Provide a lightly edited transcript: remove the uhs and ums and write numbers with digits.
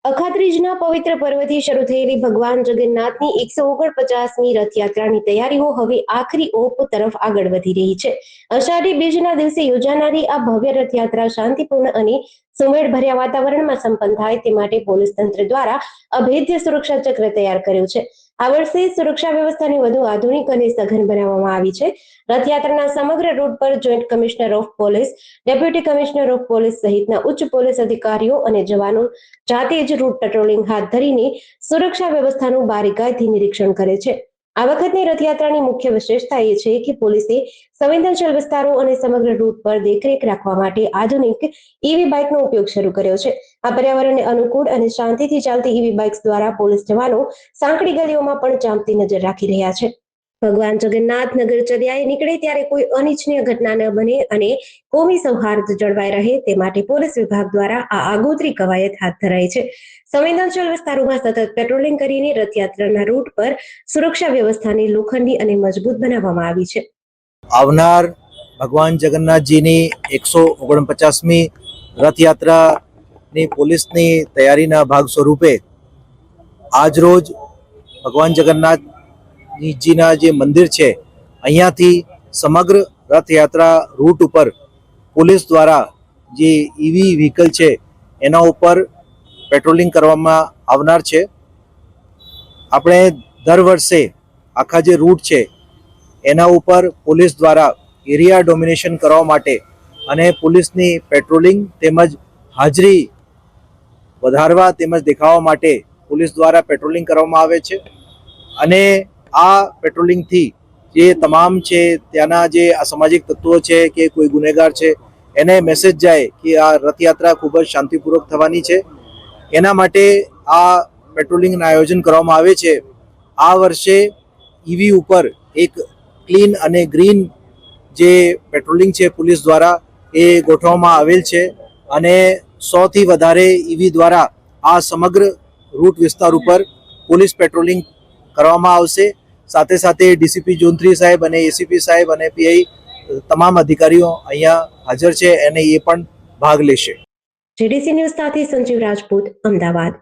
અખાત્રીજના પવિત્ર પર્વથી શરૂ થયેલી ભગવાન જગન્નાથની 149મી રથયાત્રાની તૈયારીઓ હવે આખરી ઓપ તરફ આગળ વધી રહી છે। અષાઢી બીજના દિવસે યોજાનારી આ ભવ્ય રથયાત્રા શાંતિપૂર્ણ અને સુમેળભર્યા વાતાવરણમાં સંપન્ન થાય તે માટે પોલીસ તંત્ર દ્વારા અભેદ્ય સુરક્ષા ચક્ર તૈયાર કર્યું છે। આ વર્ષે સુરક્ષા વ્યવસ્થાને વધુ આધુનિક અને સઘન બનાવવામાં આવી છે। રથયાત્રાના સમગ્ર રૂટ પર joint commissioner of police, deputy commissioner of police સહિતના ઉચ્ચ પોલીસ અધિકારીઓ અને જવાનો જાતે જ રૂટ પેટ્રોલિંગ હાથ ધરીને સુરક્ષા વ્યવસ્થાનું બારીકાઈથી નિરીક્ષણ કરે છે। આ વખતની રથયાત્રાની મુખ્ય વિશેષતા એ છે કે પોલીસે સંવેદનશીલ વિસ્તારો અને સમગ્ર રૂટ પર દેખરેખ રાખવા માટે આધુનિક ઈવી બાઇકનો ઉપયોગ શરૂ કર્યો છે। આ પર્યાવરણને અનુકૂળ અને શાંતિથી ચાલતી ઈવી બાઇક્સ દ્વારા પોલીસ જવાનો સાંકડી ગલીઓમાં પણ ચાંપતી નજર રાખી રહ્યા છે। ભગવાન જગન્નાથ નગરચર્યાએ નીકળે ત્યારે કોઈ અનિચ્છનીય ઘટના ન બને અને કોમી સૌહાર્દ જળવાઈ રહે તે માટે પોલીસ વિભાગ દ્વારા આ આગોતરી કવાયત હાથ ધરાઈ છે। સંવેદનશીલ વિસ્તારોમાં સતત પેટ્રોલિંગ કરીને રથયાત્રાના રૂટ પર સુરક્ષા વ્યવસ્થાને લોખંડી અને મજબૂત બનાવવામાં આવી છે। આવનાર ભગવાન જગન્નાથજીની 149મી રથયાત્રાની પોલીસની તૈયારીના ભાગ સ્વરૂપે આજરોજ ભગવાન જગન્નાથજીના જે મંદિર છે અહીંયાથી સમગ્ર રથયાત્રા રૂટ ઉપર પોલીસ દ્વારા જે ઈવી વ્હીકલ છે એના ઉપર પેટ્રોલિંગ કરવામાં આવનાર છે। આપણે દર વર્ષે આખા જે રૂટ છે એના ઉપર પોલીસ દ્વારા એરિયા ડોમિનેશન કરવા માટે અને પોલીસની પેટ્રોલિંગ તેમજ હાજરી વધારવા તેમજ દેખાવા માટે પોલીસ દ્વારા પેટ્રોલિંગ કરવામાં આવે છે। અને આ પેટ્રોલિંગથી જે તમામ છે ત્યાંના જે અસામાજિક તત્વો છે કે કોઈ ગુનેગાર છે એને મેસેજ જાય કે આ રથયાત્રા ખૂબ જ શાંતિપૂર્વક થવાની છે। એના માટે આ પેટ્રોલિંગનું આયોજન કરવામાં આવે છે। આ વર્ષે ઈવી ઉપર એક ક્લીન અને ગ્રીન જે પેટ્રોલિંગ છે પોલીસ દ્વારા એ ગોઠવવામાં આવેલ છે અને 100થી વધારે ઈવી દ્વારા આ સમગ્ર રૂટ વિસ્તાર ઉપર પોલીસ પેટ્રોલિંગ કરવામાં આવશે। સાથે સાથે ડીસીપી ઝોન 3 સાહેબ અને એસીપી સાહેબ અને પીઆઈ તમામ અધિકારીઓ અહીંયા હાજર છે અને એ પણ ભાગ લેશે। જીડીસી ન્યૂઝ સાથે સંજીવ રાજપૂત, અમદાવાદ।